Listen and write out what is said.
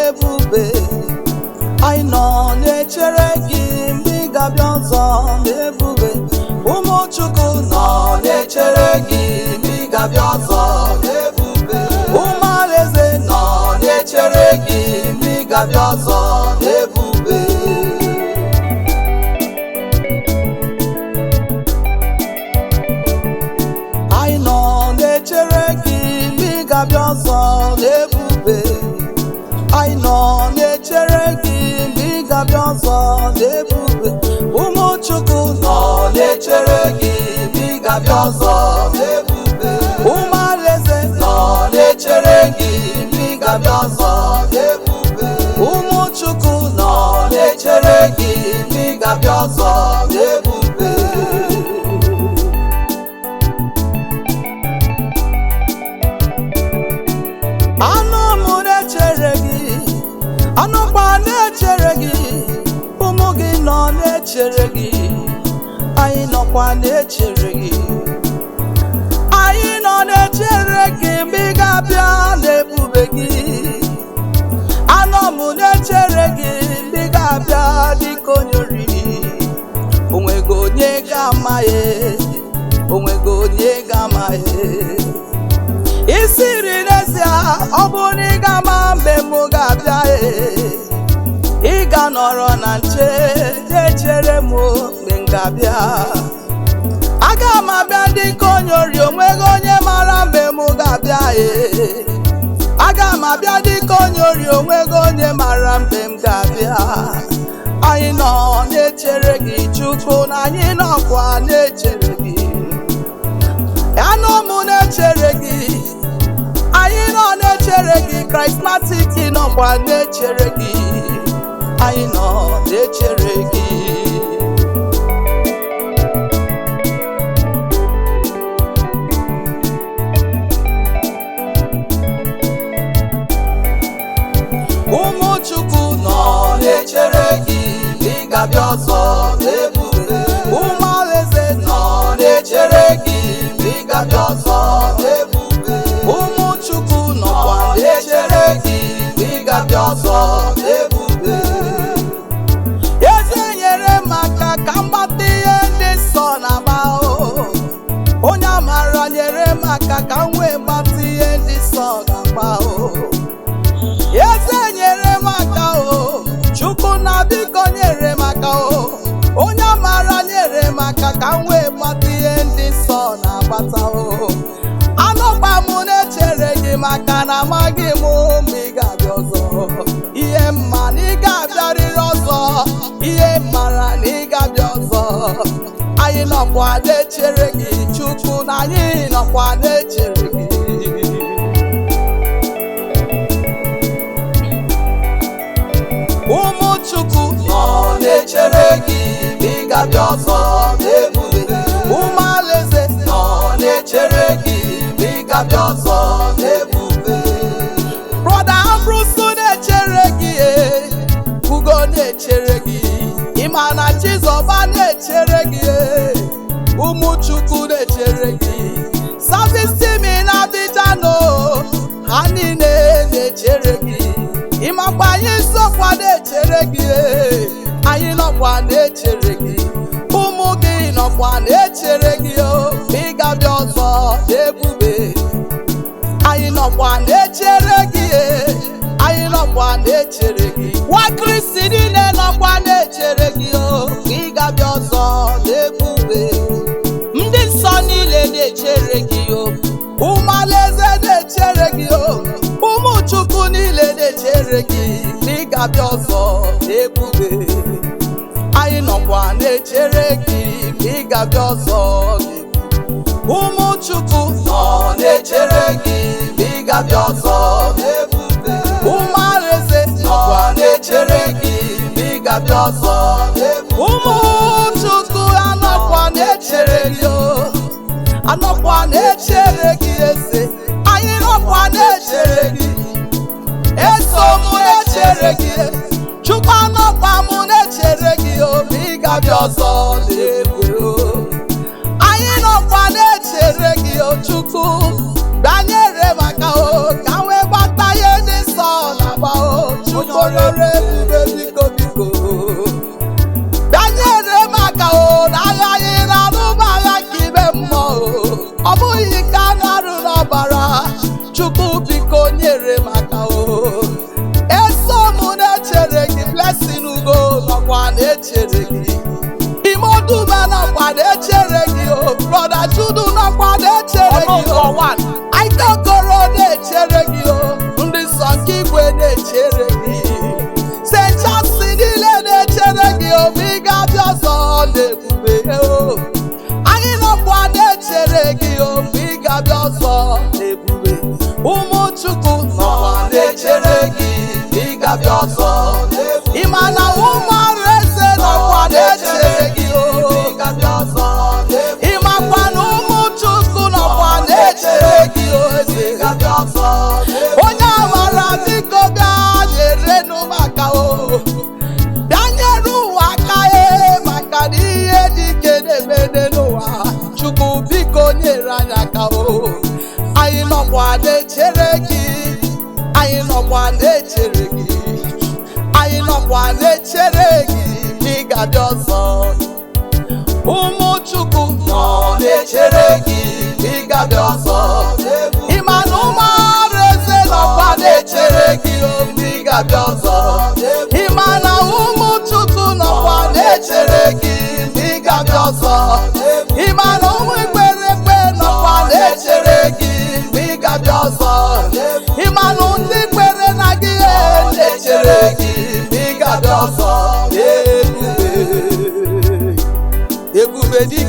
n'ebube. Anyị nọ na-echere gị mgbe ị ga-abịa ọzọ n'ebube. Ụmụ Chukwu nọ na-echere gị mgbe ị ga-abịa ọzọ n'ebube. Ụmụ Alaeze nọ na-echere gị mgbe ị ga-abịa ọzọ n'ebube. Anyị nọ na-echere gị mgbe ị ga-abịa ọzọ n'ebube. Anyị nọ na-echere gị mgbe ị ga-abịa ọzọ n'ebube. Ụmụ Chukwu nọ na-echere gị mgbe ị ga-abịa ọzọ n'ebube. Ụmụ Alaeze nọ na-echere gị mgbe ị ga-abịa ọzọ n'ebube. Ụmụ Chukwu nọ na-echere gị mgbe ị ga-abịa ọzọ n'ebube. Anụ m na-echere gị, anụkwa na-echere gị, ụmụ gị nọ na-echere gị, anyị nọkwa na-echere gị. Anyị nọ na-echere gị mgbe ị ga-abịa n'ebube gị. Anọ m na-echere gị mgbe ị ga-abịa dịka onye oriri. Onwego onye ga-amaghị, onwego onye ga-amaghị. Isiri n'ezie ọ bụ na ị ga-ama mgbe m ga-abịa. Ị ga-anọrọ na nche na-echere m mgbe m ga-abịa. Aga m abịa dịka onye ori, onweghị onye mara mgbe m ga-abịa. Aga m abịa dịka onye ori, onweghị onye mara mgbe m ga-abịa. Anyị nọ na-echere gị Chukwu, na anyị nọkwa na-echere gị. Anụ m na-echere gị, anyị nọ na-echere gị. Charismatic nọkwa na-echere gị. Anyị nọ na-echere gị. Ụmụ Chukwu nọ na-echere gị mgbe ị ga-abịa ọzọ n'ebube. Ụmụ Alaeze nọ na-echere gị mgbe ị ga-abịa ọzọ n'ebube. Ụmụ Chukwu nọkwa na-echere gị mgbe ị ga-abịa ọzọ n'ebube. Eze nyere m aka ka m gbata ihe ndị nsọ na-agba. Onye amara nyere m aka ka m wee gbata ihe ndị nsọ na-agba. Eze nyere m aka Chukwu na biko nyere m aka onye amara nyere m aka ka m wee gbata ihe ndị nsọ na-agbata. Anọkwa m na-echere gị maka na amaghị m mgbe ị ga-abịa ọzọ. Ihe mma na ị ga-abịarịrị ọzọ, ihe mara na ị ga-abịa ọzọ. Anyị nọkwa na-echere gị Chukwu, na anyị nọkwa na-echere gị. Ụmụ Chukwu nọ na-echere gị mgbe ị ga-abịa ọzọ n'ebube. Ụmụ Alaeze nọ na-echere gị mgbe ị ga-abịa ọzọ n'ebube. Brọda Ambrose na-echere gị, Ugo na-echere gị, ịma na Chizọba na-echere gị. Ụmụ Chukwu na-echere gị. Service team na Abidjan, ha niile na-echere gị. Ịmakwa anyị sokwa na-echere gị. Anyị nọkwa na-echere gị. Ụmụ gị nọkwa na-echere gị mgbe ị ga-abịa ọzọ n'ebube. Anyị nọkwa na-echere gị. Anyị nọkwa na-echere gị. Nwa Kristi niile nọkwa na-echere gị mgbe ị ga-abịa ọzọ n'ebube. Ndị nsọ niile na-echere gị. Ụmụ Alaeze na-echere gị. Ụmụ Chukwu niile na-echere gị mgbe ị ga-abịa ọzọ n'ebube. Anyị nọkwa na-echere gị mgbe ị ga-abịa ọzọ n'ebube. Ụmụ Chukwu nọ na-echere gị mgbe ị ga-abịa ọzọ n'ebube. Ụmụ Alaeze nọkwa na-echere gị mgbe ị ga-abịa ọzọ n'ebube. Ụmụ Chukwu anọkwa na-echere gị. Anọkwa na-echere gị eze. Anyị nọkwa na-echere gị. Eso m na-echere gị. Chukwu anọkwa m na-echere gị mgbe ị ga-abịa ọzọ n'ebube. Anyị nọkwa na-echere gị Chukwu, bịanyere maka ka m wee gbata ihe ndị nsọ na-agba. Chukwu ọmara ebube biko biko bịanyere m aka o n'agha anyị na-arụba agha ka ime mmụọ ọ bụghị ka a na-arụ n'ọbara Chukwu biko nyere m aka o eso m na-echere gị blessing ugo nọkwa na-echere gị Imoduba nọkwa na-echere gị o brother Judu nọkwa na-echere gị o Aikokoro na-echere gị o ndị nsọ nke igwe na-echere gị senchasị niile na-echere gị o ma ị ga-abịa ọzọ n'ebube o anyị nọkwa na-echere gị o mgbe ị ga-abịa ọzọ n'ebube ụmụ Chukwu nọkwa na-echere gị mgbe ị ga-abịa ọzọ n'ebube ịma na ụmụ ọrụ eze nọkwa na-echere gị o ịmakwa na ụmụ Chukwu nọkwa na-echere gị o eze onye amara biko bịa nyere n'ụmụaka o bịa nyere ụwa aka maka na ihe dị ike na-emede n'ụwa Chukwu biko nyere anyị aka o anyị nọkwa na-echere gị anyị nọkwa na-echere gị anyị nọkwa na-echere gị ma ị ga-abịa ọzọ ụmụ Chukwu nọ na-echere gị ma ị ga-abịa ọzọ ịma na ụmụ ọrụ eze nọkwa na-echere gị ma ị ga-abịa ọzọ ịma na ụmụ Chukwu nọkwa na-echere gị ma ị ga-abịa ọzọ ịma na ụmụ ikperekpe nọkwa na-echere gị ma ị ga-abịa ọzọ ịma na ndị kwere na gị na-echere gị ma ị ga-abịa ọzọ ebube dike